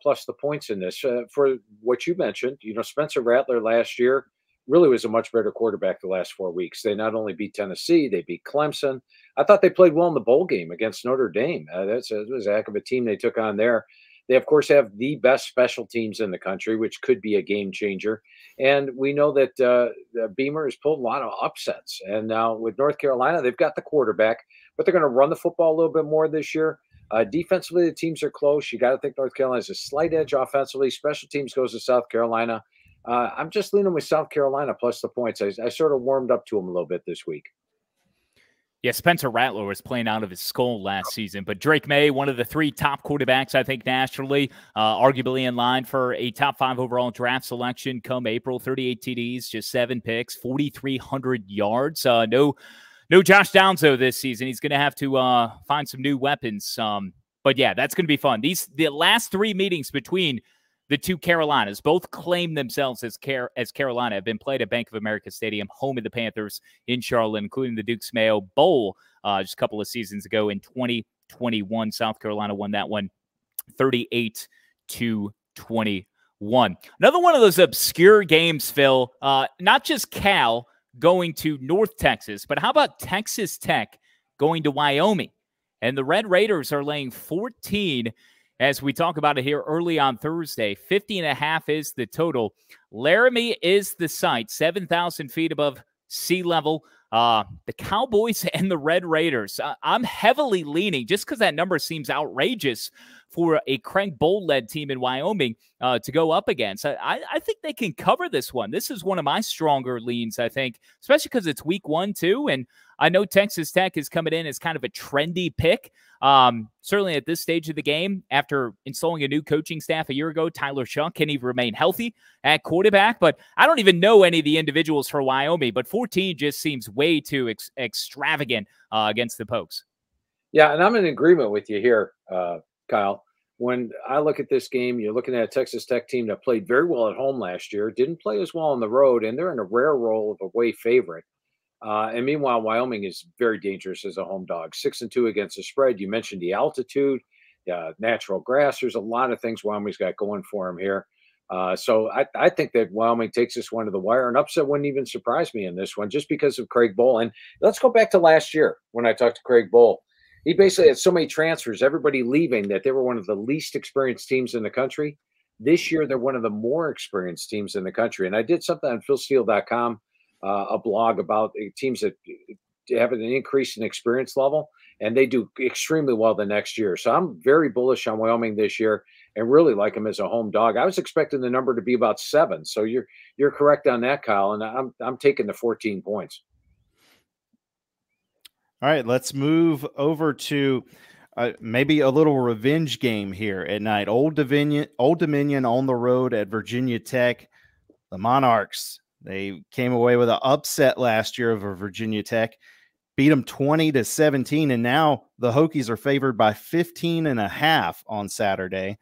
plus the points in this. For what you mentioned, Spencer Rattler last year, really was a much better quarterback the last 4 weeks. They not only beat Tennessee, they beat Clemson. I thought they played well in the bowl game against Notre Dame. That was a heck of a team they took on there. They, of course, have the best special teams in the country, which could be a game changer. And we know that Beamer has pulled a lot of upsets. And now with North Carolina, they've got the quarterback, but they're going to run the football a little bit more this year. Defensively, the teams are close. You got to think North Carolina has a slight edge offensively. Special teams goes to South Carolina. I'm just leaning with South Carolina plus the points. I sort of warmed up to them a little bit this week. Yeah, Spencer Rattler was playing out of his skull last season, but Drake May, one of the 3 top quarterbacks, I think, nationally, arguably in line for a top 5 overall draft selection come April. 38 TDs, just 7 picks, 4,300 yards. No Josh Downs, though, this season. He's going to have to find some new weapons. But, yeah, that's going to be fun. The last 3 meetings between the 2 Carolinas, both claim themselves as Carolina, have been played at Bank of America Stadium, home of the Panthers in Charlotte, including the Duke's Mayo Bowl just a couple of seasons ago in 2021. South Carolina won that one 38-21. Another one of those obscure games, Phil, not just Cal going to North Texas, but how about Texas Tech going to Wyoming? And the Red Raiders are laying 14 as we talk about it here early on Thursday. 50.5 is the total. Laramie is the site, 7,000 feet above sea level. The Cowboys and the Red Raiders. I'm heavily leaning, just because that number seems outrageous for a Craig Bowl-led team in Wyoming to go up against. I think they can cover this one. This is one of my stronger leans, I think, especially because it's week 1, too. And I know Texas Tech is coming in as kind of a trendy pick. Certainly at this stage of the game, after installing a new coaching staff a year ago, Tyler Shuck, can he remain healthy at quarterback? But I don't even know any of the individuals for Wyoming, but 14 just seems way too extravagant against the Pokes. Yeah, and I'm in agreement with you here, Kyle. When I look at this game, you're looking at a Texas Tech team that played very well at home last year, didn't play as well on the road, and they're in a rare role of away favorite. And meanwhile, Wyoming is very dangerous as a home dog. 6-2 against the spread. You mentioned the altitude, natural grass. There's a lot of things Wyoming's got going for them here. So I think that Wyoming takes this one to the wire. An upset wouldn't even surprise me in this one, just because of Craig Bowl. And let's go back to last year when I talked to Craig Bowl. He basically had so many transfers, everybody leaving, that they were one of the least experienced teams in the country. This year, they're one of the more experienced teams in the country. And I did something on PHILSTEELE.com, a blog about teams that have an increase in experience level, and they do extremely well the next year. So I'm very bullish on Wyoming this year and really like them as a home dog. I was expecting the number to be about 7. So you're correct on that, Kyle. And I'm taking the 14 points. All right, let's move over to maybe a little revenge game here at night. Old Dominion on the road at Virginia Tech. The Monarchs, they came away with an upset last year over Virginia Tech, beat them 20-17, and now the Hokies are favored by 15.5 on Saturday.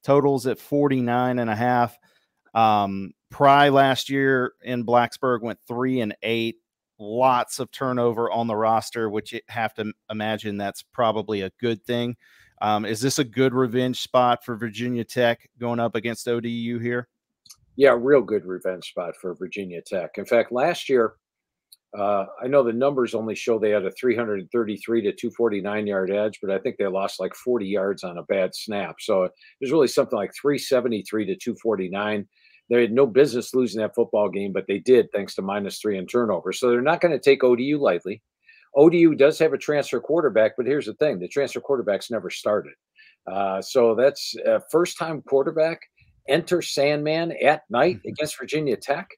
Totals at 49.5. Pry last year in Blacksburg went 3-8. Lots of turnover on the roster, which you have to imagine that's probably a good thing. Is this a good revenge spot for Virginia Tech going up against ODU here? Yeah, real good revenge spot for Virginia Tech. In fact, last year, I know the numbers only show they had a 333 to 249 yard edge, but I think they lost like 40 yards on a bad snap. So it was really something like 373 to 249. They had no business losing that football game, but they did thanks to -3 in turnovers. So they're not going to take ODU lightly. ODU does have a transfer quarterback, but here's the thing. The transfer quarterback's never started. So that's a first-time quarterback enter Sandman at night against Virginia Tech.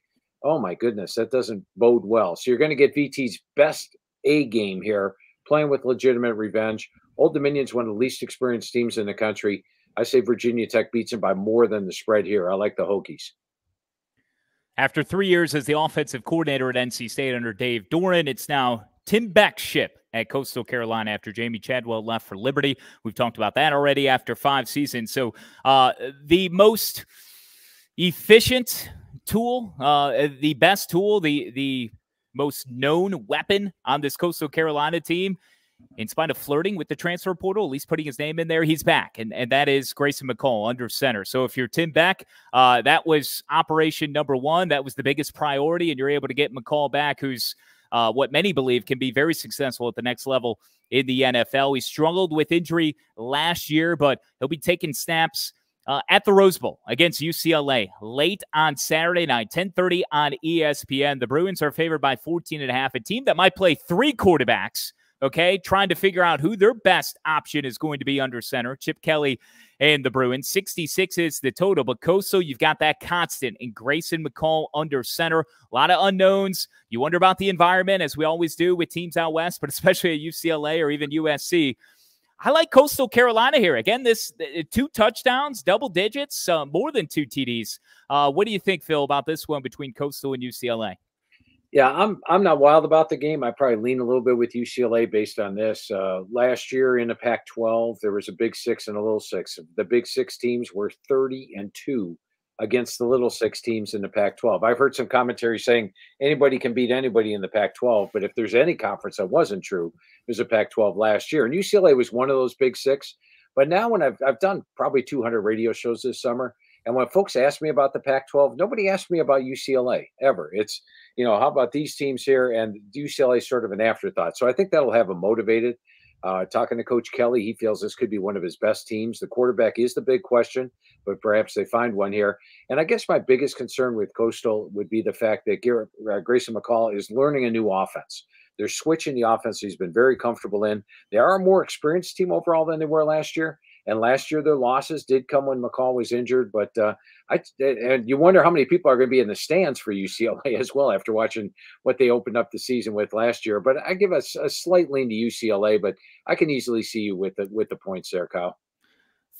Oh, my goodness, that doesn't bode well. So you're going to get VT's best A game here, playing with legitimate revenge. Old Dominion's one of the least experienced teams in the country. I say Virginia Tech beats him by more than the spread here. I like the Hokies. After 3 years as the offensive coordinator at NC State under Dave Doran, it's now Tim Beck's ship at Coastal Carolina after Jamie Chadwell left for Liberty. We've talked about that already after 5 seasons. So the most efficient tool, the best tool, the most known weapon on this Coastal Carolina team in spite of flirting with the transfer portal, at least putting his name in there, he's back. And that is Grayson McCall under center. So if you're Tim Beck, that was operation number one. That was the biggest priority. And you're able to get McCall back, who's what many believe can be very successful at the next level in the NFL. He struggled with injury last year, but he'll be taking snaps at the Rose Bowl against UCLA late on Saturday night, 10:30 on ESPN. The Bruins are favored by 14.5, a team that might play three quarterbacks, okay, trying to figure out who their best option is going to be under center. Chip Kelly and the Bruins. 66 is the total, but Coastal, you've got that constant in Grayson McCall under center. A lot of unknowns. You wonder about the environment, as we always do with teams out west, but especially at UCLA or even USC. I like Coastal Carolina here. Again, this 2 touchdowns, double digits, more than 2 TDs. What do you think, Phil, about this one between Coastal and UCLA? Yeah, I'm not wild about the game. I probably lean a little bit with UCLA based on this. Last year in the Pac-12, there was a Big Six and a Little Six. The Big Six teams were 30-2 against the Little Six teams in the Pac-12. I've heard some commentary saying anybody can beat anybody in the Pac-12, but if there's any conference that wasn't true, it was a Pac-12 last year. And UCLA was one of those Big Six. But now when I've done probably 200 radio shows this summer, and when folks ask me about the Pac-12, nobody asked me about UCLA ever. It's, how about these teams here? And UCLA is sort of an afterthought. So I think that'll have them motivated. Talking to Coach Kelly, he feels this could be one of his best teams. The quarterback is the big question, but perhaps they find one here. And I guess my biggest concern with Coastal would be the fact that Grayson McCall is learning a new offense. They're switching the offense he's been very comfortable in. They are a more experienced team overall than they were last year. And last year, their losses did come when McCall was injured. But and you wonder how many people are going to be in the stands for UCLA as well after watching what they opened up the season with last year. But I give us a slight lean to UCLA, but I can easily see you with the points there, Kyle.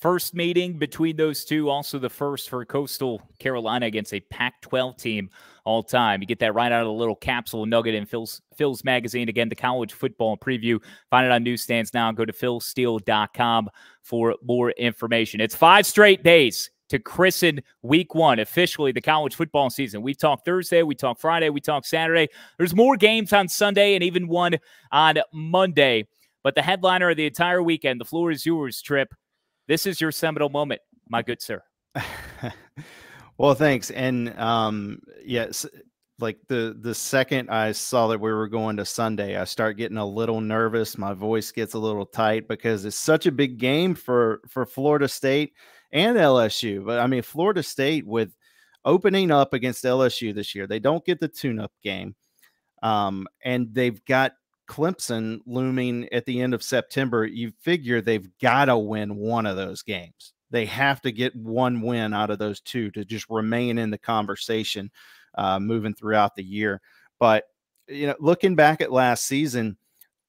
First meeting between those two, also the first for Coastal Carolina against a Pac-12 team all time. You get that right out of the little capsule nugget in Phil's magazine. Again, the college football preview. Find it on newsstands now. Go to philsteele.com for more information. It's 5 straight days to christen week 1, officially the college football season. We talk Thursday, we talk Friday, we talk Saturday. There's more games on Sunday and even one on Monday. But the headliner of the entire weekend, the floor is yours, Tripp. This is your seminal moment, my good sir. Well, thanks. And yes, like the second I saw that we were going to Sunday, I start getting a little nervous. My voice gets a little tight because it's such a big game for Florida State and LSU. But I mean, Florida State with opening up against LSU this year, they don't get the tune-up game. And they've got Clemson looming at the end of September. You figure they've got to win one of those games. They have to get one win out of those two to just remain in the conversation moving throughout the year. But, looking back at last season,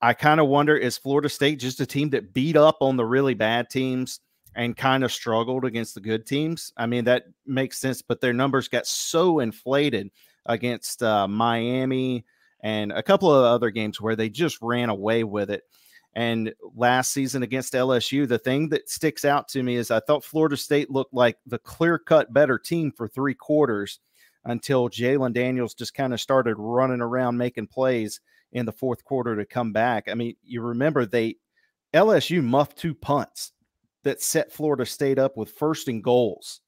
I kind of wonder, is Florida State just a team that beat up on the really bad teams and kind of struggled against the good teams? I mean, that makes sense, but their numbers got so inflated against Miami and a couple of other games where they just ran away with it. And last season against LSU, the thing that sticks out to me is I thought Florida State looked like the clear-cut better team for 3 quarters until Jalen Daniels just kind of started running around making plays in the 4th quarter to come back. I mean, you remember LSU muffed 2 punts that set Florida State up with 1st and goals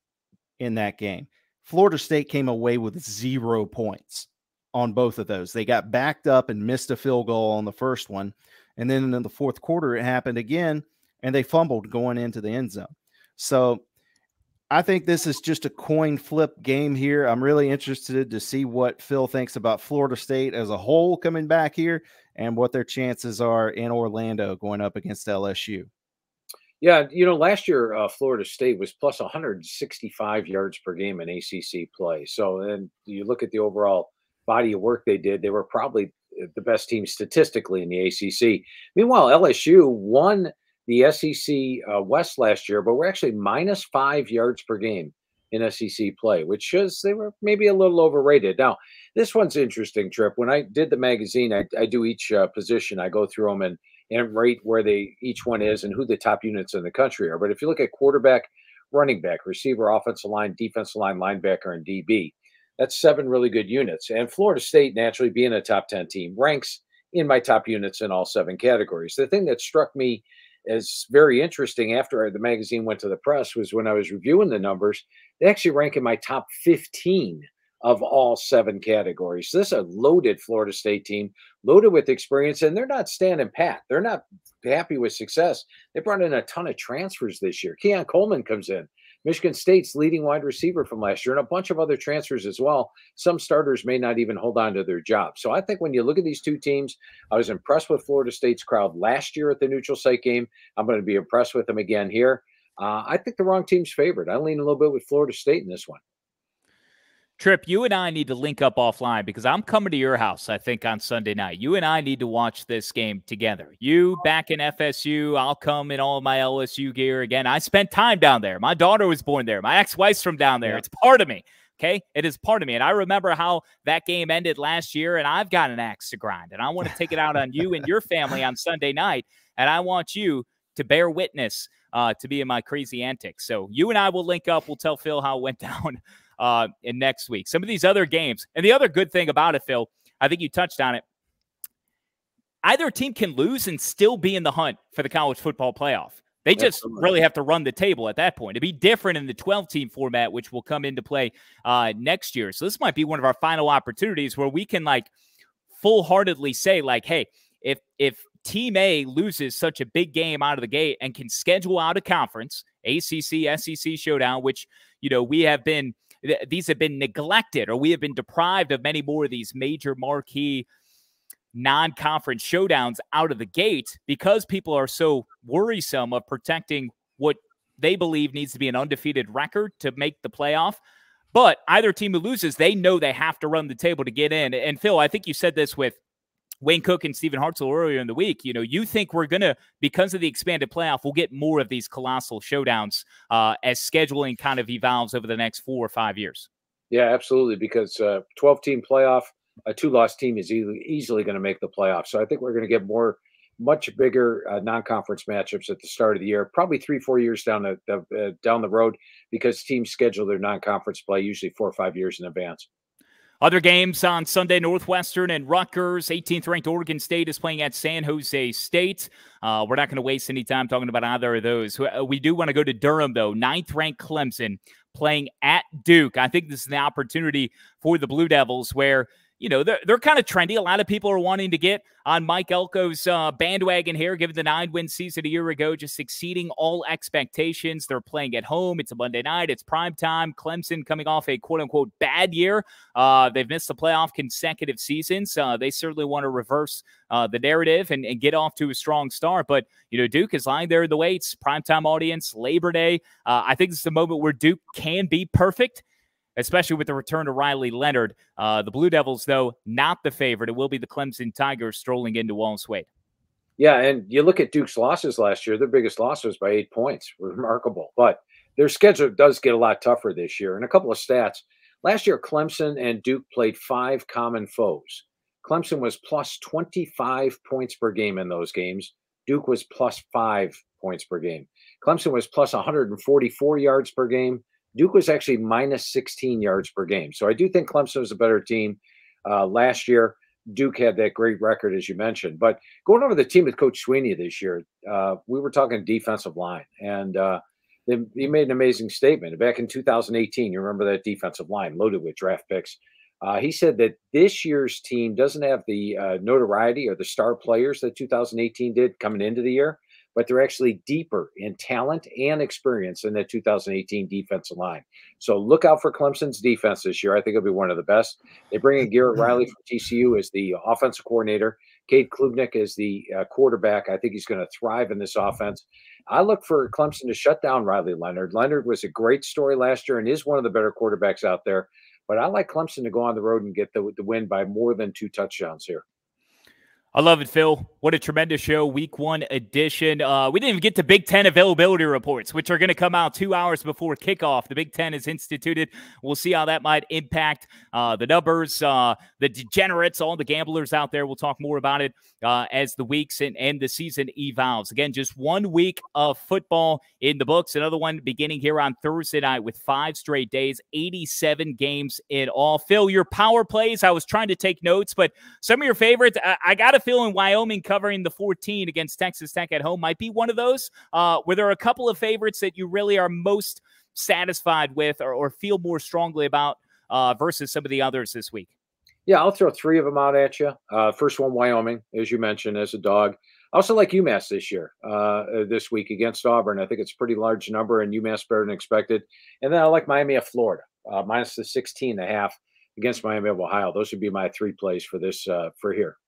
in that game. Florida State came away with 0 points on both of those. They got backed up and missed a field goal on the first one. And then in the 4th quarter, it happened again, and they fumbled going into the end zone. So I think this is just a coin flip game here. I'm really interested to see what Phil thinks about Florida State as a whole coming back here and what their chances are in Orlando going up against LSU. Yeah, last year Florida State was plus 165 yards per game in ACC play. So then you look at the overall body of work they did, they were probably the best team statistically in the ACC. Meanwhile, LSU won the SEC West last year, but we're actually minus 5 yards per game in SEC play, which shows they were maybe a little overrated. Now, this one's interesting, Tripp. When I did the magazine, I do each position. I go through them and rate where each one is and who the top units in the country are. But if you look at quarterback, running back, receiver, offensive line, defensive line, linebacker, and DB, that's 7 really good units. And Florida State, naturally being a top 10 team, ranks in my top units in all 7 categories. The thing that struck me as very interesting after the magazine went to the press was when I was reviewing the numbers, they actually rank in my top 15 of all 7 categories. So this is a loaded Florida State team, loaded with experience, and they're not standing pat. They're not happy with success. They brought in a ton of transfers this year. Keon Coleman comes in, Michigan State's leading wide receiver from last year, and a bunch of other transfers as well. Some starters may not even hold on to their job. So I think when you look at these two teams, I was impressed with Florida State's crowd last year at the neutral site game. I'm going to be impressed with them again here. I think the wrong team's favored. I lean a little bit with Florida State in this one. Tripp, you and I need to link up offline because I'm coming to your house, I think, on Sunday night. You and I need to watch this game together. You back in FSU, I'll come in all my LSU gear again. I spent time down there. My daughter was born there. My ex-wife's from down there. Yeah. It's part of me, okay? It is part of me. And I remember how that game ended last year, and I've got an axe to grind. And I want to take it out on you and your family on Sunday night, and I want you to bear witness to be in my crazy antics. So you and I will link up. We'll tell Phil how it went down in next week. Some of these other games. And the other good thing about it, Phil, I think you touched on it. Either team can lose and still be in the hunt for the college football playoff. They just really have to run the table at that point. It'd be different in the 12-team format, which will come into play next year. So this might be one of our final opportunities where we can like full-heartedly say like, hey, if Team A loses such a big game out of the gate and can schedule out a conference, ACC, SEC showdown, which, you know, we have been – these have been neglected, or we have been deprived of many more of these major marquee non-conference showdowns out of the gate because people are so worrisome of protecting what they believe needs to be an undefeated record to make the playoff. But either team who loses, they know they have to run the table to get in. And Phil, I think you said this with Wayne Cook and Stephen Hartzell earlier in the week. You know, you think we're going to, because of the expanded playoff, we'll get more of these colossal showdowns as scheduling kind of evolves over the next 4 or 5 years. Yeah, absolutely. Because 12-team playoff, a 2-loss team is easily going to make the playoff. So I think we're going to get much bigger non-conference matchups at the start of the year, probably 3-4 years down the road, because teams schedule their non-conference play usually 4 or 5 years in advance. Other games on Sunday, Northwestern and Rutgers. 18th-ranked Oregon State is playing at San Jose State. We're not going to waste any time talking about either of those. We do want to go to Durham, though. 9th-ranked Clemson playing at Duke. I think this is an opportunity for the Blue Devils where, you know, they're kind of trendy. A lot of people are wanting to get on Mike Elko's bandwagon here, given the 9-win season a year ago, just exceeding all expectations. They're playing at home. It's a Monday night. It's primetime. Clemson coming off a quote-unquote bad year. They've missed the playoff consecutive seasons. They certainly want to reverse the narrative and get off to a strong start. But, you know, Duke is lying there in the weights. Primetime audience, Labor Day. I think this is the moment where Duke can be perfect, especially with the return of Riley Leonard. The Blue Devils, though, not the favorite. It will be the Clemson Tigers strolling into Wallace Wade. Yeah, and you look at Duke's losses last year, their biggest loss was by 8 points. Remarkable. But their schedule does get a lot tougher this year. And a couple of stats. Last year, Clemson and Duke played 5 common foes. Clemson was plus 25 points per game in those games. Duke was plus 5 points per game. Clemson was plus 144 yards per game. Duke was actually minus 16 yards per game. So I do think Clemson was a better team last year. Duke had that great record, as you mentioned. But going over the team with Coach Sweeney this year, we were talking defensive line. And he made an amazing statement. Back in 2018, you remember that defensive line loaded with draft picks. He said that this year's team doesn't have the notoriety or the star players that 2018 did coming into the year, but they're actually deeper in talent and experience in the 2018 defensive line. So look out for Clemson's defense this year. I think it'll be one of the best. They bring in Garrett Riley from TCU as the offensive coordinator. Cade Klubnik is the quarterback. I think he's going to thrive in this offense. I look for Clemson to shut down Riley Leonard. Leonard was a great story last year and is one of the better quarterbacks out there. But I like Clemson to go on the road and get the win by more than 2 touchdowns here. I love it, Phil. What a tremendous show, Week 1 edition. We didn't even get to Big Ten availability reports, which are going to come out 2 hours before kickoff. The Big Ten is instituted. We'll see how that might impact the numbers, the degenerates, all the gamblers out there. We'll talk more about it as the weeks and the season evolves. Again, just 1 week of football in the books. Another one beginning here on Thursday night with 5 straight days, 87 games in all. Phil, your power plays, I was trying to take notes, but some of your favorites, I got a feeling Wyoming covering the 14 against Texas Tech at home might be one of those. Were there a couple of favorites that you really are most satisfied with or feel more strongly about versus some of the others this week? Yeah, I'll throw 3 of them out at you. First one, Wyoming, as you mentioned, as a dog. I also like UMass this week against Auburn. I think it's a pretty large number, and UMass better than expected. And then I like Miami of Florida, minus the 16.5 against Miami of Ohio. Those would be my 3 plays for this for here.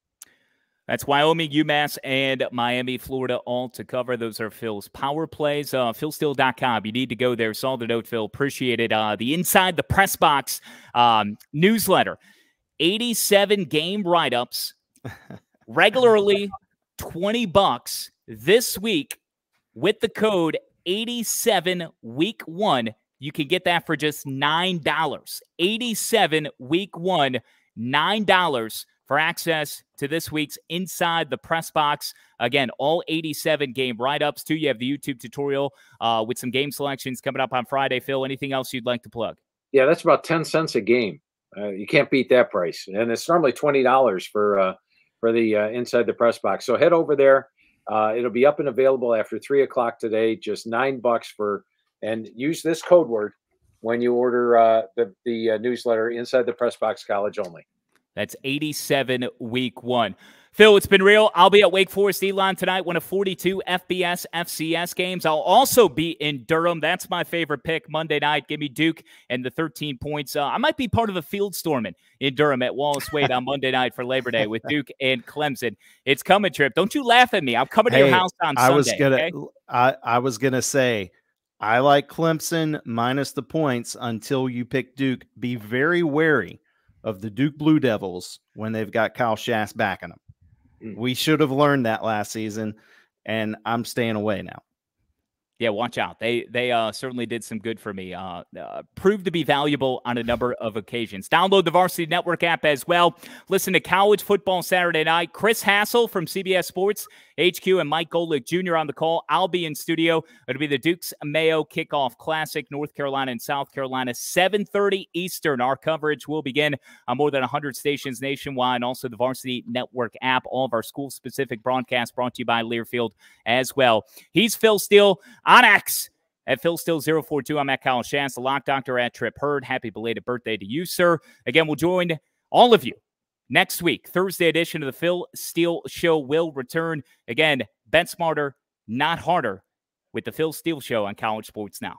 That's Wyoming, UMass, and Miami, Florida, all to cover. Those are Phil's power plays. PHILSTEELE.com. You need to go there. Saw the note, Phil. Appreciate it. The Inside the Press Box newsletter. 87 game write-ups. Regularly $20. This week, with the code 87 week 1, you can get that for just $9. 87 week 1, $9 for access to this week's Inside the Press Box. Again, all 87 game write-ups, too. You have the YouTube tutorial with some game selections coming up on Friday. Phil, anything else you'd like to plug? Yeah, that's about 10 cents a game. You can't beat that price. And it's normally $20 for the Inside the Press Box. So head over there. It'll be up and available after 3 o'clock today. Just $9 for, and use this code word when you order the newsletter, Inside the Press Box, college only. That's 87 week 1. Phil, it's been real. I'll be at Wake Forest Elon tonight, one of 42 FBS FCS games. I'll also be in Durham. That's my favorite pick Monday night. Give me Duke and the 13 points. I might be part of the field storming in Durham at Wallace Wade on Monday night for Labor Day with Duke and Clemson. It's coming, Tripp. Don't you laugh at me. I'm coming to your house on Sunday. I was gonna say, I like Clemson minus the points until you pick Duke. Be very wary of the Duke Blue Devils when they've got Kyle Schass backing them. We should have learned that last season, and I'm staying away now. Yeah, watch out. They certainly did some good for me. Proved to be valuable on a number of occasions. Download the Varsity Network app as well. Listen to College Football Saturday night. Chris Hassel from CBS Sports HQ and Mike Golick Jr. on the call. I'll be in studio. It'll be the Dukes Mayo Kickoff Classic, North Carolina and South Carolina, 7:30 Eastern. Our coverage will begin on more than 100 stations nationwide. Also, the Varsity Network app. All of our school-specific broadcasts brought to you by Learfield as well. He's Phil Steele on X at Phil Steele 042. I'm at Kyle Schass, the Lock Doctor at Tripp Hurd. Happy belated birthday to you, sir. Again, we'll join all of you next week. Thursday edition of the Phil Steele Show will return. Again, bet smarter, not harder with the Phil Steele Show on College Sports Now.